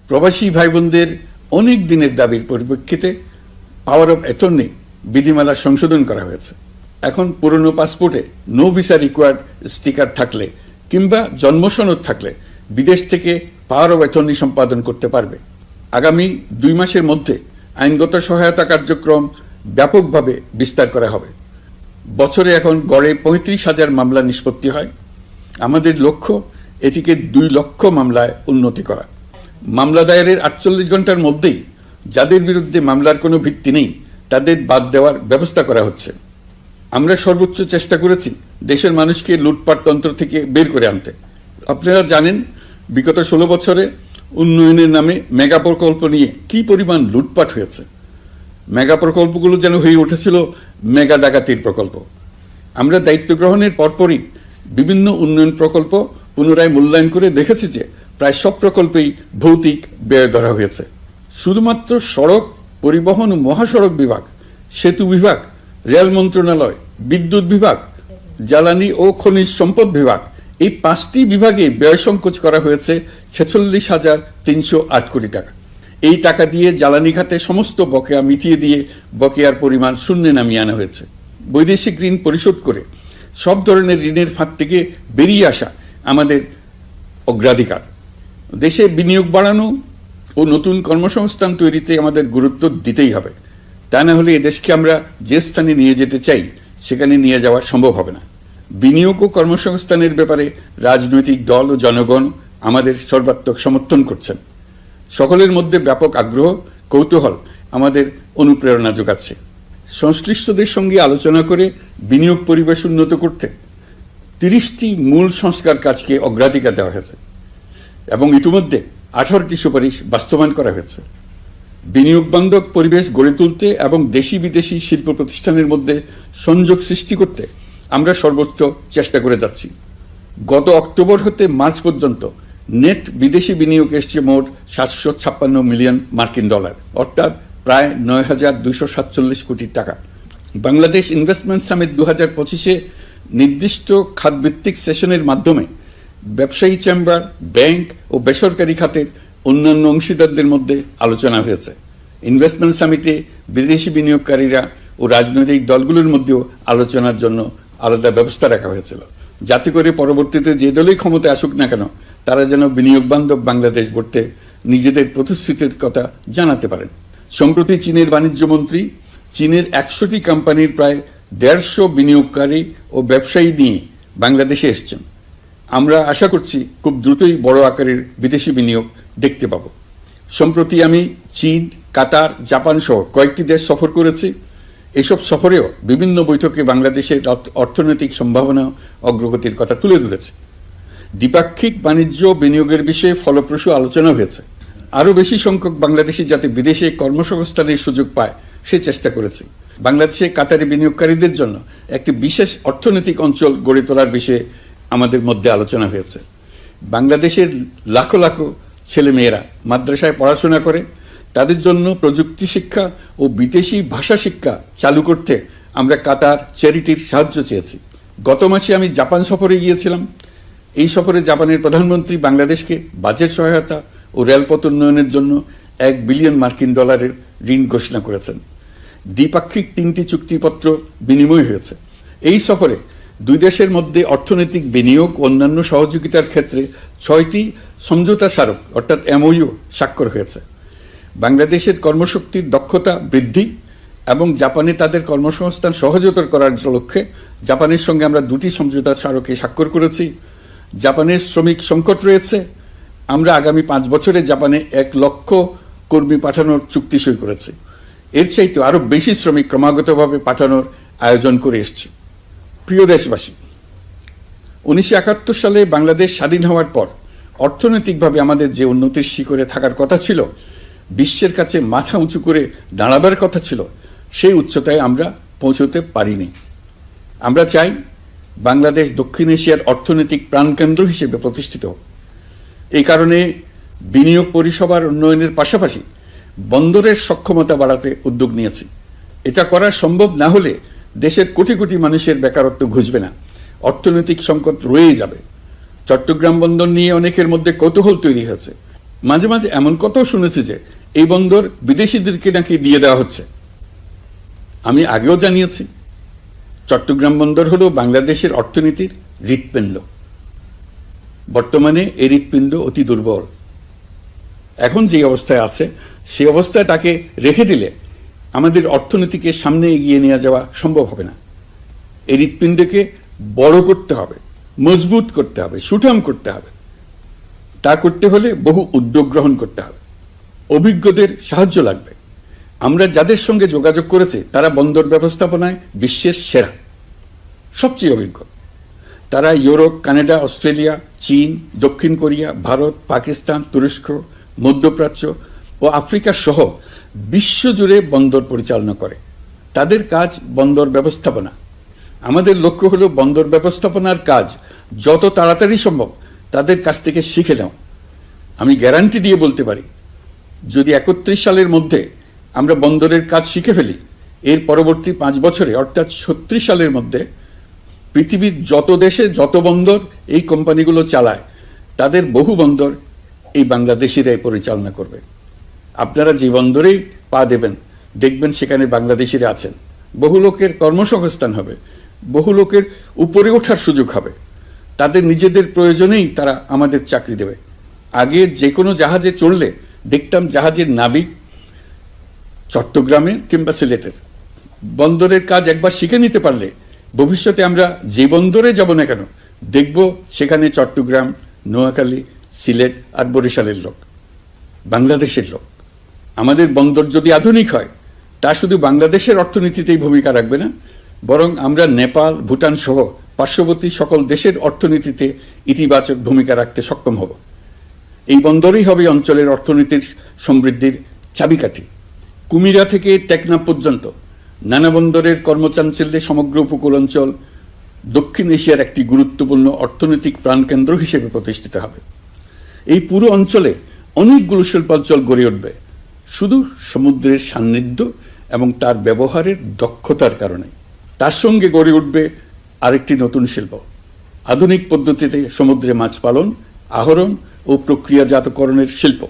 প্রবাসী ভাই বোনদের অনেক দিনের দাবির পরিপ্রেক্ষিতে পাওয়ার অফ অ্যাটর্নি বিধিমালা সংশোধন করা হয়েছে। এখন পুরনো পাসপোর্টে নো ভিসা রিকোয়ার্ড স্টিকার থাকলে কিংবা জন্মসনদ থাকলে বিদেশ থেকে পাওয়ার অফ অ্যাটর্নি সম্পাদন করতে পারবে। আগামী 2 মাসের মধ্যে আইনগত সহায়তা কার্যক্রম ব্যাপকভাবে বিস্তার করা হবে। বছরে এখন গড়ে 35,000 মামলা নিষ্পত্তি হয়। আমাদের লক্ষ্য এটিকে 2 লক্ষ মামলায় উন্নতি করা। মামলা দায়েরের 48 ঘন্টার মধ্যেই যাদের বিরুদ্ধে মামলার কোনো ভিত্তি নেই তাদের বাদ দেওয়ার ব্যবস্থা করা হচ্ছে। আমরা সর্বোচ্চ চেষ্টা করেছি দেশের মানুষকে লুটপাট তন্ত্র থেকে বের করে আনতে। আপনারা জানেন বিগত 16 বছরে উন্নয়নের নামে মেগা প্রকল্প নিয়ে কি পরিমাণ লুটপাট হয়েছে। মেগা প্রকল্পগুলো যেন হয়ে উঠেছিল মেগা ডাকাতির প্রকল্প। আমরা দায়িত্ব গ্রহণের পরপরই বিভিন্ন উন্নয়ন প্রকল্প পুনরায় মূল্যায়ন করে দেখেছি যে প্রায় সব প্রকল্পেই ভৌতিক ব্যয় ধরা হয়েছে। শুধুমাত্র সড়ক পরিবহন ও মহাসড়ক বিভাগ, সেতু বিভাগ, রেল মন্ত্রণালয়, বিদ্যুৎ বিভাগ, জ্বালানি ও খনিজ সম্পদ বিভাগ, এই 5টি বিভাগে ব্যয় সংকোচ করা হয়েছে 46,308 কোটি টাকা। এই টাকা দিয়ে জ্বালানি খাতে সমস্ত বকেয়া মিটিয়ে দিয়ে বকেয়ার পরিমাণ শূন্যে নামিয়ে আনা হয়েছে। বৈদেশিক ঋণ পরিশোধ করে সব ধরনের ঋণের ফাঁদ থেকে বেরিয়ে আসা আমাদের অগ্রাধিকার। দেশে বিনিয়োগ বাড়ানো ও নতুন কর্মসংস্থান তৈরিতে আমাদের গুরুত্ব দিতেই হবে। তা না হলে এদেশকে আমরা যে স্থানে নিয়ে যেতে চাই সেখানে নিয়ে যাওয়া সম্ভব হবে না। বিনিয়োগ ও কর্মসংস্থানের ব্যাপারে রাজনৈতিক দল ও জনগণ আমাদের সর্বাত্মক সমর্থন করছেন। সকলের মধ্যে ব্যাপক আগ্রহ, কৌতূহল আমাদের অনুপ্রেরণা যোগাচ্ছে। সংশ্লিষ্টদের সঙ্গে আলোচনা করে বিনিয়োগ পরিবেশ উন্নত করতে 30টি মূল সংস্কার কাজকে অগ্রাধিকার দেওয়া হয়েছে এবং ইতিমধ্যে 18টি সুপারিশ বাস্তবায়ন করা হয়েছে। বিনিয়োগ বান্ধব পরিবেশ গড়ে তুলতে এবং দেশি বিদেশি শিল্প প্রতিষ্ঠানের মধ্যে সংযোগ সৃষ্টি করতে আমরা সর্বোচ্চ চেষ্টা করে যাচ্ছি। গত অক্টোবর হতে মার্চ পর্যন্ত নেট বিদেশি বিনিয়োগ এসছে মোট 756 মিলিয়ন মার্কিন ডলার, অর্থাৎ প্রায় 9,247 কোটি টাকা। বাংলাদেশ ইনভেস্টমেন্ট সামিট 2025-এ নির্দিষ্ট খাতভিত্তিক সেশনের মাধ্যমে ব্যবসায়ী চেম্বার, ব্যাংক ও বেসরকারি খাতের অন্যান্য অংশীদারদের মধ্যে আলোচনা হয়েছে। ইনভেস্টমেন্ট সামিটে বিদেশি বিনিয়োগকারীরা ও রাজনৈতিক দলগুলোর মধ্যেও আলোচনার জন্য আলাদা ব্যবস্থা রাখা হয়েছিল, যাতে করে পরবর্তীতে যে দলই ক্ষমতায় আসুক না কেন তারা যেন বিনিয়োগ বান্ধব বাংলাদেশ গড়তে নিজেদের প্রতিশ্রুতির কথা জানাতে পারেন। সম্প্রতি চীনের বাণিজ্য মন্ত্রী চীনের 100টি কোম্পানির প্রায় 150 বিনিয়োগকারী ও ব্যবসায়ী নিয়ে বাংলাদেশে এসছেন। আমরা আশা করছি খুব দ্রুতই বড় আকারের বিদেশি বিনিয়োগ দেখতে পাব। সম্প্রতি আমি চীন, কাতার, জাপান সহ কয়েকটি দেশ সফর করেছি। এসব সফরেও বিভিন্ন বৈঠকে বাংলাদেশের অর্থনৈতিক সম্ভাবনা অগ্রগতির কথা তুলে ধরেছে। দ্বিপাক্ষিক বাণিজ্য বিনিয়োগের বিষয়ে ফলপ্রসূ আলোচনা হয়েছে। আরও বেশি সংখ্যক বাংলাদেশি যাতে বিদেশে কর্মসংস্থানের সুযোগ পায় সে চেষ্টা করেছি। বাংলাদেশে কাতারি বিনিয়োগকারীদের জন্য একটি বিশেষ অর্থনৈতিক অঞ্চল গড়ে তোলার বিষয়ে আমাদের মধ্যে আলোচনা হয়েছে। বাংলাদেশের লাখো লাখো ছেলেমেয়েরা মাদ্রাসায় পড়াশোনা করে, তাদের জন্য প্রযুক্তি শিক্ষা ও বিদেশি ভাষা শিক্ষা চালু করতে আমরা কাতার চ্যারিটির সাহায্য চেয়েছি। গত মাসে আমি জাপান সফরে গিয়েছিলাম। এই সফরে জাপানের প্রধানমন্ত্রী বাংলাদেশকে বাজেট সহায়তা ও রেলপথ উন্নয়নের জন্য $1 বিলিয়ন মার্কিন ডলারের ঋণ ঘোষণা করেছেন। দ্বিপাক্ষিক 3টি চুক্তিপত্র বিনিময় হয়েছে। এই সফরে 2 দেশের মধ্যে অর্থনৈতিক বিনিয়োগ ও অন্যান্য সহযোগিতার ক্ষেত্রে 6টি সমঝোতা স্মারক অর্থাৎ MOU স্বাক্ষর হয়েছে। বাংলাদেশের কর্মশক্তির দক্ষতা বৃদ্ধি এবং জাপানে তাদের কর্মসংস্থান সহজতর করার লক্ষ্যে জাপানের সঙ্গে আমরা 2টি সমঝোতা স্মারকে স্বাক্ষর করেছি। জাপানের শ্রমিক সংকট রয়েছে। আমরা আগামী 5 বছরে জাপানে 1 লক্ষ কর্মী পাঠানোর চুক্তি সই করেছি। এর চাইতে আরও বেশি শ্রমিক ক্রমাগতভাবে পাঠানোর আয়োজন করে এসছি। প্রিয় দেশবাসী, 1971 সালে বাংলাদেশ স্বাধীন হওয়ার পর অর্থনৈতিকভাবে আমাদের যে উন্নতির শিখরে থাকার কথা ছিল, বিশ্বের কাছে মাথা উঁচু করে দাঁড়াবার কথা ছিল, সেই উচ্চতায় আমরা পৌঁছতে পারিনি। আমরা চাই বাংলাদেশ দক্ষিণ এশিয়ার অর্থনৈতিক প্রাণকেন্দ্র হিসেবে প্রতিষ্ঠিত হোক। এই কারণে বিনিয়োগ পরিষেবার উন্নয়নের পাশাপাশি বন্দরের সক্ষমতা বাড়াতে উদ্যোগ নিয়েছি। এটা করা সম্ভব না হলে দেশের কোটি কোটি মানুষের বেকারত্ব ঘুচবে না, অর্থনৈতিক সংকট রয়েই যাবে। চট্টগ্রাম বন্দর নিয়ে অনেকের মধ্যে কৌতূহল তৈরি হয়েছে। মাঝে মাঝে এমন কথাও শুনেছি যে এই বন্দর বিদেশিদেরকে নাকি দিয়ে দেওয়া হচ্ছে। আমি আগেও জানিয়েছি, চট্টগ্রাম বন্দর হলো বাংলাদেশের অর্থনীতির হৃৎপিণ্ড। বর্তমানে এই হৃৎপিণ্ড অতি দুর্বল। এখন যে অবস্থায় আছে সেই অবস্থায় তাকে রেখে দিলে আমাদের অর্থনীতিকে সামনে এগিয়ে নিয়ে যাওয়া সম্ভব হবে না। এই হৃৎপিণ্ডকে বড় করতে হবে, মজবুত করতে হবে, সুঠাম করতে হবে। তা করতে হলে বহু উদ্যোগ গ্রহণ করতে হবে, অভিজ্ঞদের সাহায্য লাগবে। আমরা যাদের সঙ্গে যোগাযোগ করেছি তারা বন্দর ব্যবস্থাপনায় বিশ্বের সেরা, সবচেয়ে অভিজ্ঞ। তারা ইউরোপ, কানাডা, অস্ট্রেলিয়া, চীন, দক্ষিণ কোরিয়া, ভারত, পাকিস্তান, তুরস্ক, মধ্যপ্রাচ্য ও আফ্রিকা সহ বিশ্বজুড়ে বন্দর পরিচালনা করে। তাদের কাজ বন্দর ব্যবস্থাপনা। আমাদের লক্ষ্য হলো বন্দর ব্যবস্থাপনার কাজ যত তাড়াতাড়ি সম্ভব তাদের কাছ থেকে শিখে নাও। আমি গ্যারান্টি দিয়ে বলতে পারি, যদি 31 সালের মধ্যে আমরা বন্দরের কাজ শিখে ফেলি, এর পরবর্তী 5 বছরে অর্থাৎ 36 সালের মধ্যে পৃথিবীর যত দেশে যত বন্দর এই কোম্পানিগুলো চালায় তাদের বহু বন্দর এই বাংলাদেশিরাই পরিচালনা করবে। আপনারা যে বন্দরেই পা দেবেন দেখবেন সেখানে বাংলাদেশিরা আছেন। বহু লোকের কর্মসংস্থান হবে, বহু লোকের উপরে ওঠার সুযোগ হবে। তাদের নিজেদের প্রয়োজনেই তারা আমাদের চাকরি দেবে। আগে যে কোনো জাহাজে চড়লে দেখতাম জাহাজের নাবিক চট্টগ্রামের কিংবা সিলেটের। বন্দরের কাজ একবার শিখে নিতে পারলে ভবিষ্যতে আমরা যে বন্দরে যাব না কেন দেখব সেখানে চট্টগ্রাম, নোয়াখালী, সিলেট আর বরিশালের লোক, বাংলাদেশের লোক। আমাদের বন্দর যদি আধুনিক হয় তা শুধু বাংলাদেশের অর্থনীতিতেই ভূমিকা রাখবে না, বরং আমরা নেপাল, ভুটান সহ পার্শ্ববর্তী সকল দেশের অর্থনীতিতে ইতিবাচক ভূমিকা রাখতে সক্ষম হব। এই বন্দরই হবে অঞ্চলের অর্থনীতির সমৃদ্ধির চাবিকাঠি। কুমিরা থেকে টেকনাফ পর্যন্ত নানা বন্দরের কর্মচাঞ্চল্যে সমগ্র উপকূল অঞ্চল দক্ষিণ এশিয়ার একটি গুরুত্বপূর্ণ অর্থনৈতিক প্রাণকেন্দ্র হিসেবে প্রতিষ্ঠিত হবে। এই পুরো অঞ্চলে অনেকগুলো শিল্পাঞ্চল গড়ে উঠবে শুধু সমুদ্রের সান্নিধ্য এবং তার ব্যবহারের দক্ষতার কারণে। তার সঙ্গে গড়ে উঠবে আরেকটি নতুন শিল্প, আধুনিক পদ্ধতিতে সমুদ্রে মাছ পালন, আহরণ ও প্রক্রিয়াজাতকরণের শিল্প।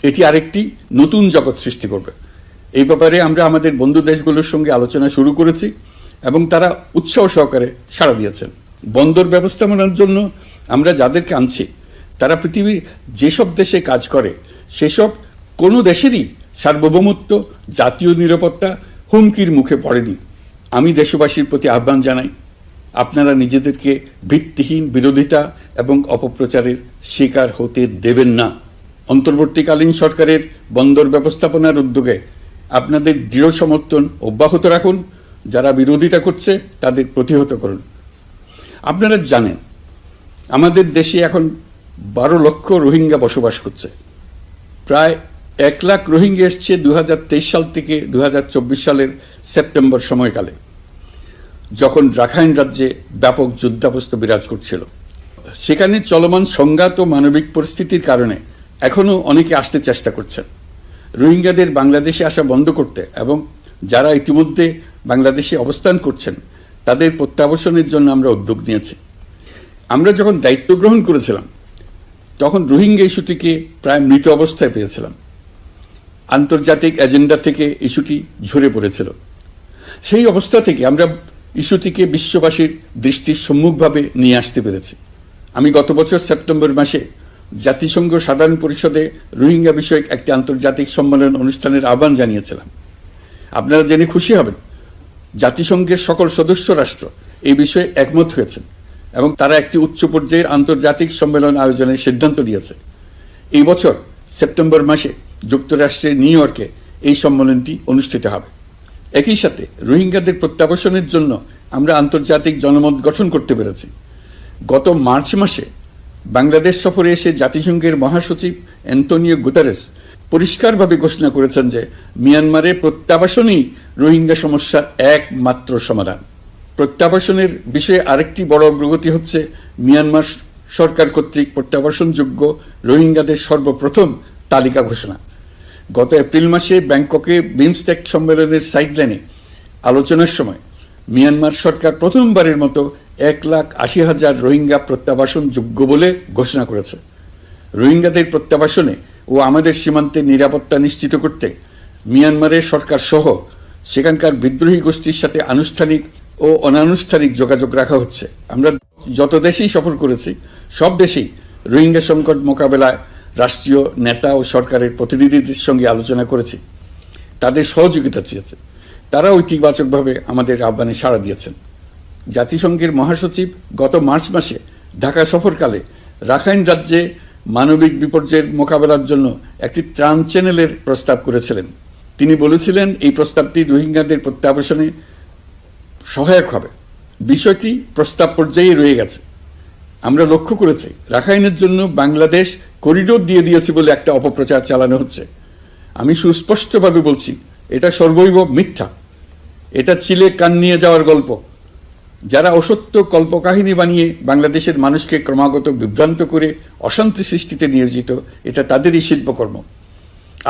এটি আরেকটি নতুন জগৎ সৃষ্টি করবে। এই ব্যাপারে আমরা আমাদের বন্ধু দেশগুলোর সঙ্গে আলোচনা শুরু করেছি এবং তারা উৎসাহ সহকারে সাড়া দিয়েছেন। বন্দর ব্যবস্থাপনার জন্য আমরা যাদেরকে আনছি তারা পৃথিবীর যেসব দেশে কাজ করে সেসব কোনো দেশেরই সার্বভৌমত্ব, জাতীয় নিরাপত্তা হুমকির মুখে পড়েনি। আমি দেশবাসীর প্রতি আহ্বান জানাই, আপনারা নিজেদেরকে ভিত্তিহীন বিরোধিতা এবং অপপ্রচারের শিকার হতে দেবেন না। অন্তর্বর্তীকালীন সরকারের বন্দর ব্যবস্থাপনার উদ্যোগে আপনাদের দৃঢ় সমর্থন অব্যাহত রাখুন। যারা বিরোধিতা করছে তাদের প্রতিহত করুন। আপনারা জানেন আমাদের দেশে এখন 12 লক্ষ রোহিঙ্গা বসবাস করছে। প্রায় 1 লাখ রোহিঙ্গা এসছে 2023 সাল থেকে 2024 সালের সেপ্টেম্বর সময়কালে, যখন রাখাইন রাজ্যে ব্যাপক যুদ্ধাবস্থা বিরাজ করছিল। সেখানে চলমান সংঘাত ও মানবিক পরিস্থিতির কারণে এখনও অনেকে আসতে চেষ্টা করছেন। রোহিঙ্গাদের বাংলাদেশে আসা বন্ধ করতে এবং যারা ইতিমধ্যে বাংলাদেশে অবস্থান করছেন তাদের প্রত্যাবাসনের জন্য আমরা উদ্যোগ নিয়েছি। আমরা যখন দায়িত্ব গ্রহণ করেছিলাম তখন রোহিঙ্গা ইস্যুটিকে প্রায় মৃত অবস্থায় পেয়েছিলাম। আন্তর্জাতিক এজেন্ডা থেকে ইস্যুটি ঝরে পড়েছিল। সেই অবস্থা থেকে আমরা ইস্যুটিকে বিশ্ববাসীর দৃষ্টির সম্মুখভাবে নিয়ে আসতে পেরেছি। আমি গত বছর সেপ্টেম্বর মাসে জাতিসংঘ সাধারণ পরিষদে রোহিঙ্গা বিষয়ক একটি আন্তর্জাতিক সম্মেলন অনুষ্ঠানের আহ্বান জানিয়েছিলাম। আপনারা জেনে খুশি হবেন, জাতিসংঘের সকল সদস্য রাষ্ট্র এই বিষয়ে একমত হয়েছেন এবং তারা একটি উচ্চ পর্যায়ের আন্তর্জাতিক সম্মেলন আয়োজনের সিদ্ধান্ত নিয়েছে। এই বছর সেপ্টেম্বর মাসে যুক্তরাষ্ট্রের নিউ ইয়র্কে এই সম্মেলনটি অনুষ্ঠিত হবে। একই সাথে রোহিঙ্গাদের প্রত্যাবাসনের জন্য আমরা আন্তর্জাতিক জনমত গঠন করতে পেরেছি। গত মার্চ মাসে বাংলাদেশ সফরে এসে জাতিসংঘের মহাসচিব অ্যান্টোনিও গুতেরেস পরিষ্কারভাবে ঘোষণা করেছেন যে মিয়ানমারে প্রত্যাবাসনই রোহিঙ্গা সমস্যার একমাত্র সমাধান। প্রত্যাবাসনের বিষয়ে আরেকটি বড় অগ্রগতি হচ্ছে মিয়ানমার সরকার কর্তৃক প্রত্যাবাসনযোগ্য রোহিঙ্গাদের সর্বপ্রথম তালিকা ঘোষণা। গত এপ্রিল মাসে ব্যাংককে বিমস্টেক সম্মেলনের সাইডলাইনে আলোচনার সময় মিয়ানমার সরকার প্রথমবারের মতো 1,80,000 রোহিঙ্গা প্রত্যাবাসনযোগ্য বলে ঘোষণা করেছে। রোহিঙ্গাদের প্রত্যাবাসনে ও আমাদের সীমান্তের নিরাপত্তা নিশ্চিত করতে মিয়ানমারের সরকার সহ সেখানকার বিদ্রোহী গোষ্ঠীর সাথে আনুষ্ঠানিক ও অনানুষ্ঠানিক যোগাযোগ রাখা হচ্ছে। আমরা যত দেশেই সফর করেছি সব দেশেই রোহিঙ্গা সংকট মোকাবেলায় রাষ্ট্রীয় নেতা ও সরকারের প্রতিনিধিদের সঙ্গে আলোচনা করেছি, তাদের সহযোগিতা চেয়েছে। তারা ইতিবাচকভাবে আমাদের আহ্বানে সাড়া দিয়েছেন। জাতিসংঘের মহাসচিব গত মার্চ মাসে ঢাকা সফরকালে রাখাইন রাজ্যে মানবিক বিপর্যয়ের মোকাবেলার জন্য একটি ত্রাণ চ্যানেলের প্রস্তাব করেছিলেন। তিনি বলেছিলেন এই প্রস্তাবটি রোহিঙ্গাদের প্রত্যাবাসনে সহায়ক হবে। বিষয়টি প্রস্তাব পর্যায়ে রয়ে গেছে। আমরা লক্ষ্য করেছি রাখাইনের জন্য বাংলাদেশ করিডোর দিয়ে দিয়েছে বলে একটা অপপ্রচার চালানো হচ্ছে। আমি সুস্পষ্টভাবে বলছি, এটা সর্বৈব মিথ্যা। এটা চিলে কান নিয়ে যাওয়ার গল্প। যারা অসত্য কল্পকাহিনী বানিয়ে বাংলাদেশের মানুষকে ক্রমাগত বিভ্রান্ত করে অশান্তি সৃষ্টিতে নিয়োজিত, এটা তাদেরই শিল্পকর্ম।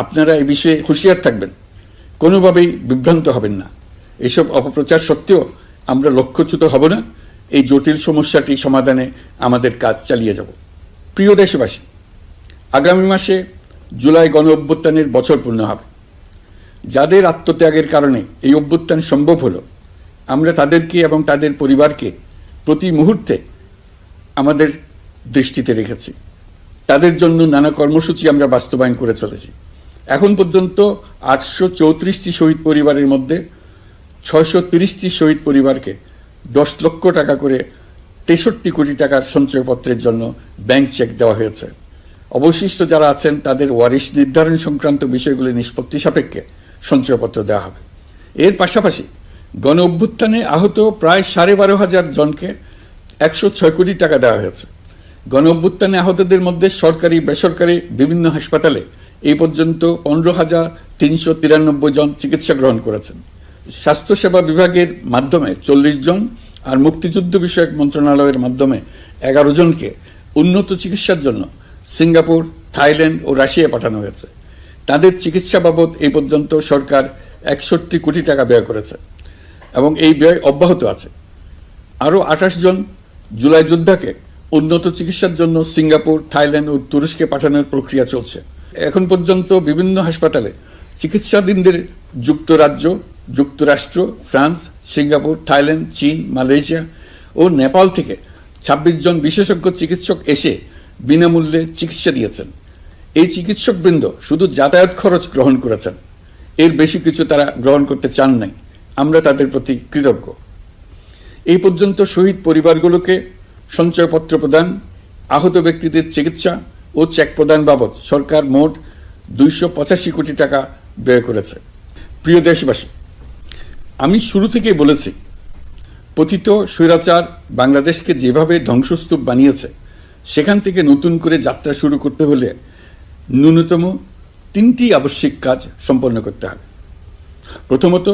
আপনারা এই বিষয়ে হুঁশিয়ার থাকবেন, কোনোভাবেই বিভ্রান্ত হবেন না। এসব অপপ্রচার সত্ত্বেও আমরা লক্ষ্যচ্যুত হব না। এই জটিল সমস্যাটি সমাধানে আমাদের কাজ চালিয়ে যাব। প্রিয় দেশবাসী, আগামী মাসে জুলাই গণ অভ্যুত্থানের বছর পূর্ণ হবে। যাদের আত্মত্যাগের কারণে এই অভ্যুত্থান সম্ভব হলো, আমরা তাদেরকে এবং তাদের পরিবারকে প্রতি মুহূর্তে আমাদের দৃষ্টিতে রেখেছি। তাদের জন্য নানা কর্মসূচি আমরা বাস্তবায়ন করে চলেছি। এখন পর্যন্ত 834টি শহীদ পরিবারের মধ্যে 630টি শহীদ পরিবারকে 10 লক্ষ টাকা করে 63 কোটি টাকার সঞ্চয়পত্রের জন্য ব্যাংক চেক দেওয়া হয়েছে। অবশিষ্ট যারা আছেন তাদের ওয়ারিশ নির্ধারণ সংক্রান্ত বিষয়গুলি নিষ্পত্তি সাপেক্ষে সঞ্চয়পত্র দেওয়া হবে। এর পাশাপাশি গণ অভ্যুত্থানে আহত প্রায় 12,500 জনকে 106 কোটি টাকা দেওয়া হয়েছে। গণ অভ্যুত্থানে আহতদের মধ্যে সরকারি বেসরকারি বিভিন্ন হাসপাতালে এই পর্যন্ত 15,393 জন চিকিৎসা গ্রহণ করেছেন। স্বাস্থ্যসেবা বিভাগের মাধ্যমে 40 জন আর মুক্তিযুদ্ধ বিষয়ক মন্ত্রণালয়ের মাধ্যমে 11 জনকে উন্নত চিকিৎসার জন্য সিঙ্গাপুর, থাইল্যান্ড ও রাশিয়া পাঠানো হয়েছে। তাদের চিকিৎসা বাবদ এই পর্যন্ত সরকার 61 কোটি টাকা ব্যয় করেছে এবং এই ব্যয় অব্যাহত আছে। আরও 28 জন জুলাই যোদ্ধাকে উন্নত চিকিৎসার জন্য সিঙ্গাপুর, থাইল্যান্ড ও তুরস্কে পাঠানোর প্রক্রিয়া চলছে। এখন পর্যন্ত বিভিন্ন হাসপাতালে চিকিৎসাধীনদের যুক্তরাজ্য, যুক্তরাষ্ট্র, ফ্রান্স, সিঙ্গাপুর, থাইল্যান্ড, চীন, মালয়েশিয়া ও নেপাল থেকে 26 জন বিশেষজ্ঞ চিকিৎসক এসে বিনামূল্যে চিকিৎসা দিয়েছেন। এই চিকিৎসকবৃন্দ শুধু যাতায়াত খরচ গ্রহণ করেছেন, এর বেশি কিছু তারা গ্রহণ করতে চান নাই। আমরা তাদের প্রতি কৃতজ্ঞ। এই পর্যন্ত শহীদ পরিবারগুলোকে সঞ্চয়পত্র প্রদান, আহত ব্যক্তিদের চিকিৎসা ও চেক প্রদান বাবদ সরকার মোট 285 কোটি টাকা ব্যয় করেছে। প্রিয় দেশবাসী, আমি শুরু থেকেই বলেছি, পতিত স্বৈরাচার বাংলাদেশকে যেভাবে ধ্বংসস্তূপ বানিয়েছে, সেখান থেকে নতুন করে যাত্রা শুরু করতে হলে ন্যূনতম 3টি আবশ্যিক কাজ সম্পন্ন করতে হবে। প্রথমত,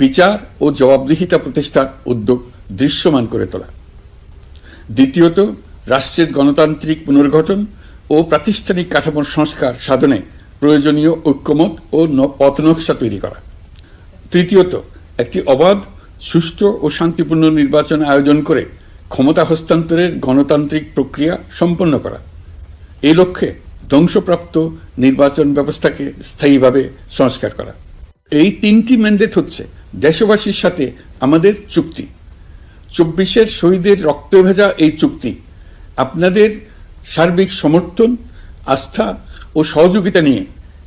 বিচার ও জবাবদিহিতা প্রতিষ্ঠার উদ্যোগ দৃশ্যমান করে তোলা। দ্বিতীয়ত, রাষ্ট্রের গণতান্ত্রিক পুনর্গঠন ও প্রাতিষ্ঠানিক কাঠামোর সংস্কার সাধনে প্রয়োজনীয় ঐক্যমত ও পথনকশা তৈরি করা। তৃতীয়ত, একটি অবাধ, সুষ্ঠু ও শান্তিপূর্ণ নির্বাচন আয়োজন করে ক্ষমতা হস্তান্তরের গণতান্ত্রিক প্রক্রিয়া সম্পন্ন করা। এই লক্ষ্যে ধ্বংসপ্রাপ্ত নির্বাচন ব্যবস্থাকে স্থায়ীভাবে সংস্কার করা। এই 3টি ম্যান্ডেট হচ্ছে দেশবাসীর সাথে আমাদের চুক্তি। 24-এর শহীদের রক্তে ভেজা এই চুক্তি আপনাদের সার্বিক সমর্থন, আস্থা ও সহযোগিতা নিয়ে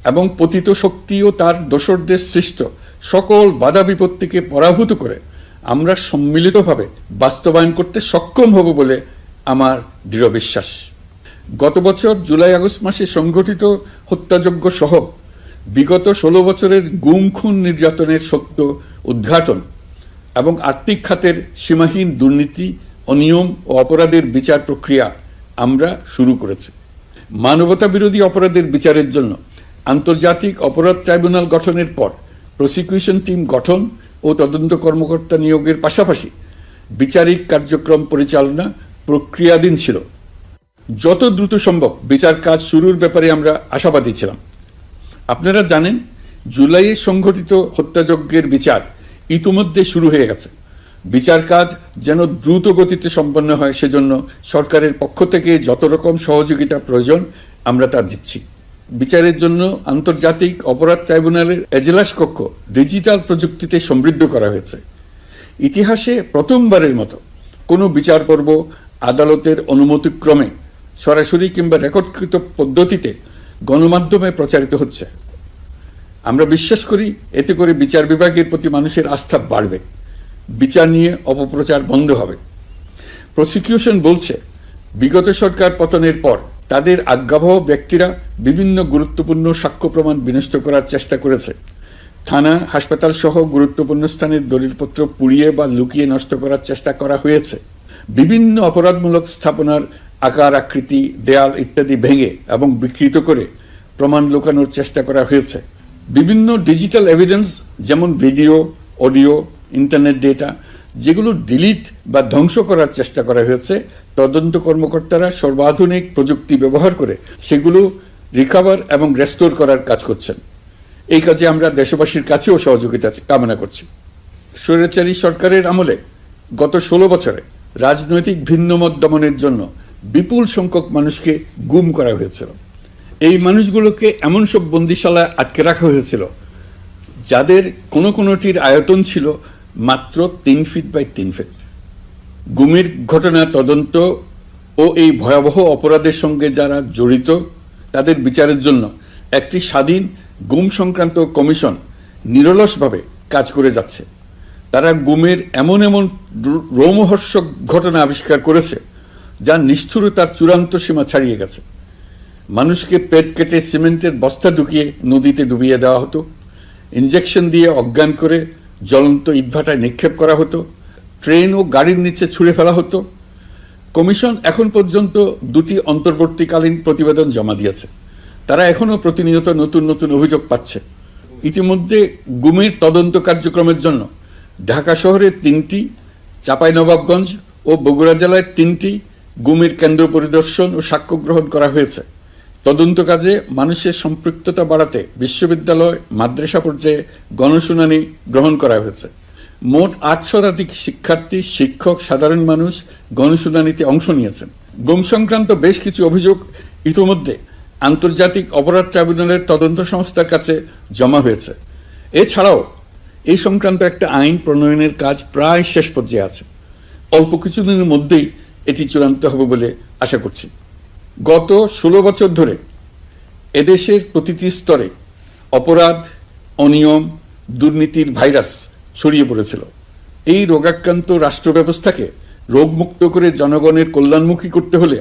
এবং পতিত শক্তি ও তার দোসরদের সৃষ্ট সকল বাধা বিপত্তিকে পরাভূত করে আমরা সম্মিলিতভাবে বাস্তবায়ন করতে সক্ষম হব বলে আমার দৃঢ় বিশ্বাস। গত বছর জুলাই-আগস্ট মাসে সংঘটিত হত্যাযজ্ঞ সহ বিগত 16 বছরের গুম খুন নির্যাতনের সত্য উদ্ঘাটন এবং আর্থিক খাতের সীমাহীন দুর্নীতি, অনিয়ম ও অপরাধের বিচার প্রক্রিয়া আমরা শুরু করেছি। মানবতা বিরোধী অপরাধের বিচারের জন্য আন্তর্জাতিক অপরাধ ট্রাইব্যুনাল গঠনের পর প্রসিকিউশন টিম গঠন ও তদন্ত কর্মকর্তা নিয়োগের পাশাপাশি বিচারিক কার্যক্রম পরিচালনা প্রক্রিয়াধীন ছিল। যত দ্রুত সম্ভব বিচার কাজ শুরুর ব্যাপারে আমরা আশাবাদী ছিলাম। আপনারা জানেন, জুলাইয়ে সংঘটিত হত্যাযজ্ঞের বিচার ইতিমধ্যে শুরু হয়ে গেছে। বিচার কাজ যেন দ্রুত গতিতে সম্পন্ন হয় সেজন্য সরকারের পক্ষ থেকে যত রকম সহযোগিতা প্রয়োজন আমরা তা দিচ্ছি। বিচারের জন্য আন্তর্জাতিক অপরাধ ট্রাইব্যুনালের এজলাস কক্ষ ডিজিটাল প্রযুক্তিতে সমৃদ্ধ করা হয়েছে। ইতিহাসে প্রথমবারের মতো কোনো বিচার পর্ব আদালতের অনুমতিক্রমে সরাসরি কিংবা রেকর্ডকৃত পদ্ধতিতে গণমাধ্যমে প্রচারিত হচ্ছে। আমরা বিশ্বাস করি এতে করে বিচার বিভাগের প্রতি মানুষের আস্থা বাড়বে, বিচার নিয়ে অপপ্রচার বন্ধ হবে। প্রসিকিউশন বলছে, বিগত সরকার পতনের পর তাদের আজ্ঞাবহ ব্যক্তিরা বিভিন্ন গুরুত্বপূর্ণ সাক্ষ্য প্রমাণ বিনষ্ট করার চেষ্টা করেছে। থানা, হাসপাতাল সহ গুরুত্বপূর্ণ স্থানের দলিলপত্র পুড়িয়ে বা লুকিয়ে নষ্ট করার চেষ্টা করা হয়েছে। বিভিন্ন অপরাধমূলক স্থাপনার আকার আকৃতি, দেয়াল ইত্যাদি ভেঙে এবং বিকৃত করে প্রমাণ লুকানোর চেষ্টা করা হয়েছে। বিভিন্ন ডিজিটাল এভিডেন্স যেমন ভিডিও, অডিও, ইন্টারনেট ডেটা যেগুলো ডিলিট বা ধ্বংস করার চেষ্টা করা হয়েছে, তদন্ত কর্মকর্তারা সর্বাধুনিক প্রযুক্তি ব্যবহার করে সেগুলো রিকভার এবং রেস্টোর করার কাজ করছেন। এই কাজে আমরা দেশবাসীর কাছেও সহযোগিতা কামনা করছি। স্বৈরাচারী সরকারের আমলে গত 16 বছরে রাজনৈতিক ভিন্নমত দমনের জন্য বিপুল সংখ্যক মানুষকে গুম করা হয়েছিল। এই মানুষগুলোকে এমন সব বন্দিশালায় আটকে রাখা হয়েছিল যাদের কোনোটির আয়তন ছিল মাত্র 3 ফিট বাই 3 ফিট। গুমের ঘটনা তদন্ত ও এই ভয়াবহ অপরাধের সঙ্গে যারা জড়িত তাদের বিচারের জন্য একটি স্বাধীন গুম সংক্রান্ত কমিশন নিরলসভাবে কাজ করে যাচ্ছে। তারা গুমের এমন রোমহর্ষক ঘটনা আবিষ্কার করেছে যা নিষ্ঠুরতার চূড়ান্ত সীমা ছাড়িয়ে গেছে। মানুষকে পেট কেটে সিমেন্টের বস্তা ঢুকিয়ে নদীতে ডুবিয়ে দেওয়া হতো, ইঞ্জেকশন দিয়ে অজ্ঞান করে জ্বলন্ত ইটভাটায় নিক্ষেপ করা হতো, ট্রেন ও গাড়ির নিচে ছুঁড়ে ফেলা হতো। কমিশন এখন পর্যন্ত 2টি অন্তর্বর্তীকালীন প্রতিবেদন জমা দিয়েছে। তারা এখনও প্রতিনিয়ত নতুন অভিযোগ পাচ্ছে। ইতিমধ্যে গুমের তদন্ত কার্যক্রমের জন্য ঢাকা শহরে 3টি, চাঁপাইনবাবগঞ্জ ও বগুড়া জেলায় 3টি গুমের কেন্দ্র পরিদর্শন ও সাক্ষ্য গ্রহণ করা হয়েছে। তদন্ত কাজে মানুষের সম্পৃক্ততা বাড়াতে বিশ্ববিদ্যালয়, মাদ্রাসা পর্যায়ে গণশুনানি গ্রহণ করা হয়েছে। মোট 8 শতাধিক শিক্ষার্থী, শিক্ষক, সাধারণ মানুষ গণশুনানিতে অংশ নিয়েছেন। গুম সংক্রান্ত বেশ কিছু অভিযোগ ইতিমধ্যে আন্তর্জাতিক অপরাধ ট্রাইব্যুনালের তদন্ত সংস্থার কাছে জমা হয়েছে। এছাড়াও এই সংক্রান্ত একটা আইন প্রণয়নের কাজ প্রায় শেষ পর্যায়ে আছে। অল্প কিছুদিনের মধ্যেই এটি চূড়ান্ত হবে বলে আশা করছি। গত 16 বছর ধরে এদেশের প্রতিটি স্তরে অপরাধ, অনিয়ম, দুর্নীতির ভাইরাস ছড়িয়ে পড়েছিল। এই রোগাক্রান্ত রাষ্ট্র ব্যবস্থাকে রোগমুক্ত করে জনগণের কল্যাণমুখী করতে হলে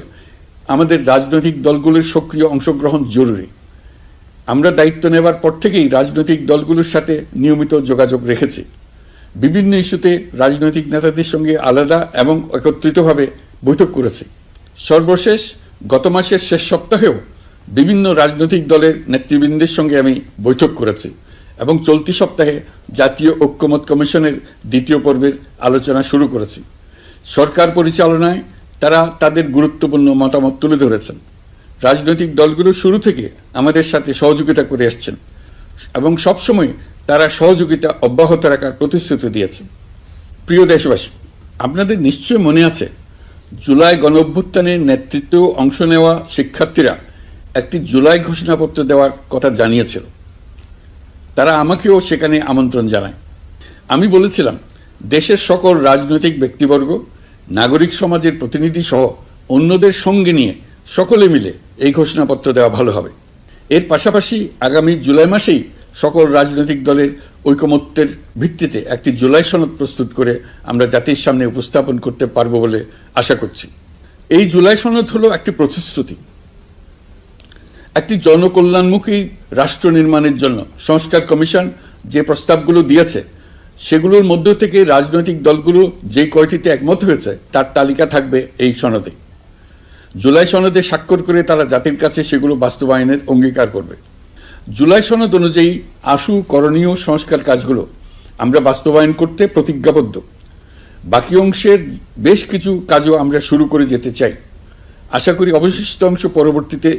আমাদের রাজনৈতিক দলগুলোর সক্রিয় অংশগ্রহণ জরুরি। আমরা দায়িত্ব নেবার পর থেকেই রাজনৈতিক দলগুলোর সাথে নিয়মিত যোগাযোগ রেখেছি। বিভিন্ন ইস্যুতে রাজনৈতিক নেতাদের সঙ্গে আলাদা এবং একত্রিতভাবে বৈঠক করেছি। সর্বশেষ গত মাসের শেষ সপ্তাহেও বিভিন্ন রাজনৈতিক দলের নেতৃবৃন্দের সঙ্গে আমি বৈঠক করেছি এবং চলতি সপ্তাহে জাতীয় ঐক্যমত কমিশনের 2য় পর্বের আলোচনা শুরু করেছি। সরকার পরিচালনায় তারা তাদের গুরুত্বপূর্ণ মতামত তুলে ধরেছেন। রাজনৈতিক দলগুলো শুরু থেকে আমাদের সাথে সহযোগিতা করে আসছেন এবং সবসময় তারা সহযোগিতা অব্যাহত রাখার প্রতিশ্রুতি দিয়েছেন। প্রিয় দেশবাসী, আপনাদের নিশ্চয় মনে আছে জুলাই গণঅভ্যুত্থানের নেতৃত্বে অংশ নেওয়া শিক্ষার্থীরা একটি জুলাই ঘোষণাপত্র দেওয়ার কথা জানিয়েছিল। তারা আমাকেও সেখানে আমন্ত্রণ জানায়। আমি বলেছিলাম দেশের সকল রাজনৈতিক ব্যক্তিবর্গ, নাগরিক সমাজের প্রতিনিধি সহ অন্যদের সঙ্গে নিয়ে সকলে মিলে এই ঘোষণাপত্র দেওয়া ভালো হবে। এর পাশাপাশি আগামী জুলাই মাসেই সকল রাজনৈতিক দলের ঐকমত্যের ভিত্তিতে একটি জুলাই সনদ প্রস্তুত করে আমরা জাতির সামনে উপস্থাপন করতে পারব বলে আশা করছি। এই জুলাই সনদ হলো একটি প্রতিশ্রুতি, একটি জনকল্যাণমুখী রাষ্ট্র নির্মাণের জন্য সংস্কার কমিশন যে প্রস্তাবগুলো দিয়েছে সেগুলোর মধ্য থেকে রাজনৈতিক দলগুলো যে কয়টিতে একমত হয়েছে তার তালিকা থাকবে এই সনদে। জুলাই সনদে স্বাক্ষর করে তারা জাতির কাছে সেগুলো বাস্তবায়নের অঙ্গীকার করবে। জুলাই সনদ অনুযায়ী আশু করণীয় সংস্কার কাজগুলো আমরা বাস্তবায়ন করতে প্রতিজ্ঞাবদ্ধ। বাকি অংশের বেশ কিছু কাজও আমরা শুরু করে যেতে চাই। আশা করি অবশিষ্ট অংশ পরবর্তীতে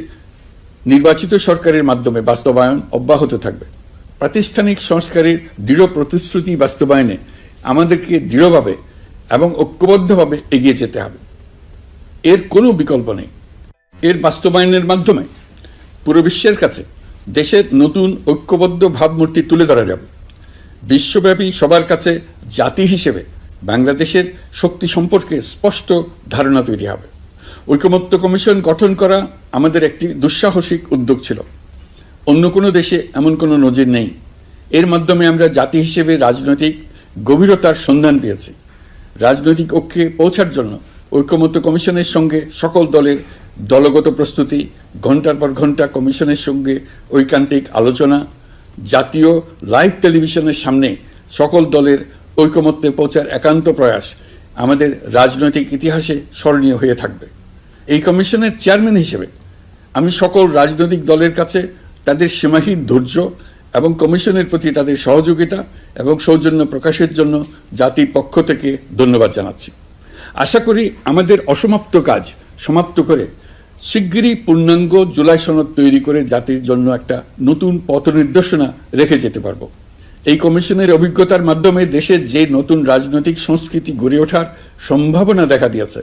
নির্বাচিত সরকারের মাধ্যমে বাস্তবায়ন অব্যাহত থাকবে। প্রাতিষ্ঠানিক সংস্কারের দৃঢ় প্রতিশ্রুতি বাস্তবায়নে আমাদেরকে দৃঢ়ভাবে এবং ঐক্যবদ্ধভাবে এগিয়ে যেতে হবে। এর কোনো বিকল্প নেই। এর বাস্তবায়নের মাধ্যমে পুরো বিশ্বের কাছে দেশের নতুন ঐক্যবদ্ধ ভাবমূর্তি তুলে ধরা যাবে। বিশ্বব্যাপী সবার কাছে জাতি হিসেবে বাংলাদেশের শক্তি সম্পর্কে স্পষ্ট ধারণা তৈরি হবে। ঐকমত্য কমিশন গঠন করা আমাদের একটি দুঃসাহসিক উদ্যোগ ছিল। অন্য কোনো দেশে এমন কোনো নজির নেই। এর মাধ্যমে আমরা জাতি হিসেবে রাজনৈতিক গভীরতার সন্ধান পেয়েছি। রাজনৈতিক ঐক্যে পৌঁছার জন্য ঐকমত্য কমিশনের সঙ্গে সকল দলের দলগত প্রস্তুতি, ঘণ্টার পর ঘণ্টা কমিশনের সঙ্গে ঐকান্তিক আলোচনা, জাতীয় লাইভ টেলিভিশনের সামনে সকল দলের ঐকমত্যে পৌঁছার একান্ত প্রয়াস আমাদের রাজনৈতিক ইতিহাসে স্মরণীয় হয়ে থাকবে। এই কমিশনের চেয়ারম্যান হিসেবে আমি সকল রাজনৈতিক দলের কাছে তাদের সীমাহীন ধৈর্য এবং কমিশনের প্রতি তাদের সহযোগিতা এবং সৌজন্য প্রকাশের জন্য জাতির পক্ষ থেকে ধন্যবাদ জানাচ্ছি। আশা করি আমাদের অসমাপ্ত কাজ সমাপ্ত করে শিগগিরই পূর্ণাঙ্গ জুলাই সনদ তৈরি করে জাতির জন্য একটা নতুন পথ নির্দেশনা রেখে যেতে পারব। এই কমিশনের অভিজ্ঞতার মাধ্যমে দেশের যে নতুন রাজনৈতিক সংস্কৃতি গড়ে ওঠার সম্ভাবনা দেখা দিয়েছে,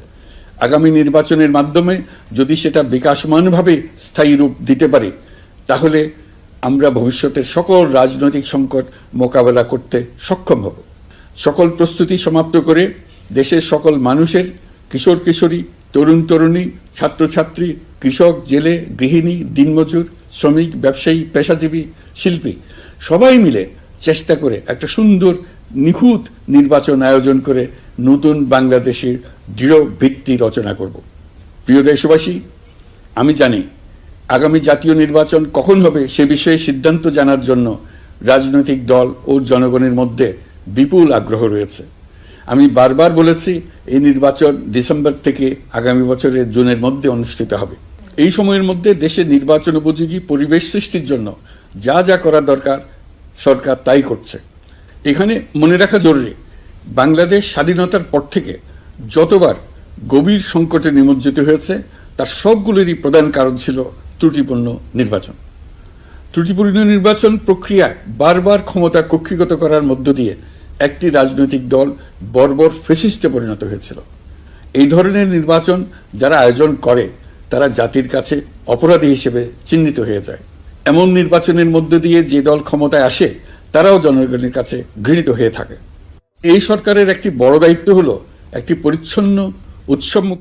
আগামী নির্বাচনের মাধ্যমে যদি সেটা বিকাশমানভাবে স্থায়ী রূপ দিতে পারে, তাহলে আমরা ভবিষ্যতের সকল রাজনৈতিক সংকট মোকাবেলা করতে সক্ষম হব। সকল প্রস্তুতি সমাপ্ত করে দেশের সকল মানুষের, কিশোর কিশোরী, তরুণ তরুণী, ছাত্রছাত্রী, কৃষক, জেলে, গৃহিণী, দিনমজুর, শ্রমিক, ব্যবসায়ী, পেশাজীবী, শিল্পী সবাই মিলে চেষ্টা করে একটা সুন্দর নিখুঁত নির্বাচন আয়োজন করে নতুন বাংলাদেশের দৃঢ় ভিত্তি রচনা করব। প্রিয় দেশবাসী, আমি জানি আগামী জাতীয় নির্বাচন কখন হবে সে বিষয়ে সিদ্ধান্ত জানার জন্য রাজনৈতিক দল ও জনগণের মধ্যে বিপুল আগ্রহ রয়েছে। আমি বারবার বলেছি, এই নির্বাচন ডিসেম্বর থেকে আগামী বছরের জুনের মধ্যে অনুষ্ঠিত হবে। এই সময়ের মধ্যে দেশের নির্বাচন উপযোগী পরিবেশ সৃষ্টির জন্য যা যা করা দরকার সরকার তাই করছে। এখানে মনে রাখা জরুরি, বাংলাদেশ স্বাধীনতার পর থেকে যতবার গভীর সংকটে নিমজ্জিত হয়েছে তার সবগুলোরই প্রধান কারণ ছিল ত্রুটিপূর্ণ নির্বাচন। ত্রুটিপূর্ণ নির্বাচন প্রক্রিয়ায় বারবার ক্ষমতা কক্ষিগত করার মধ্য দিয়ে একটি রাজনৈতিক দল বর্বর ফ্যাসিস্টে পরিণত হয়েছিল। এই ধরনের নির্বাচন যারা আয়োজন করে তারা জাতির কাছে অপরাধী হিসেবে চিহ্নিত হয়ে যায়। এমন নির্বাচনের মধ্য দিয়ে যে দল ক্ষমতায় আসে তারাও জনগণের কাছে ঘৃণিত হয়ে থাকে। এই সরকারের একটি বড় দায়িত্ব হলো একটি পরিচ্ছন্ন, উৎসবমুখর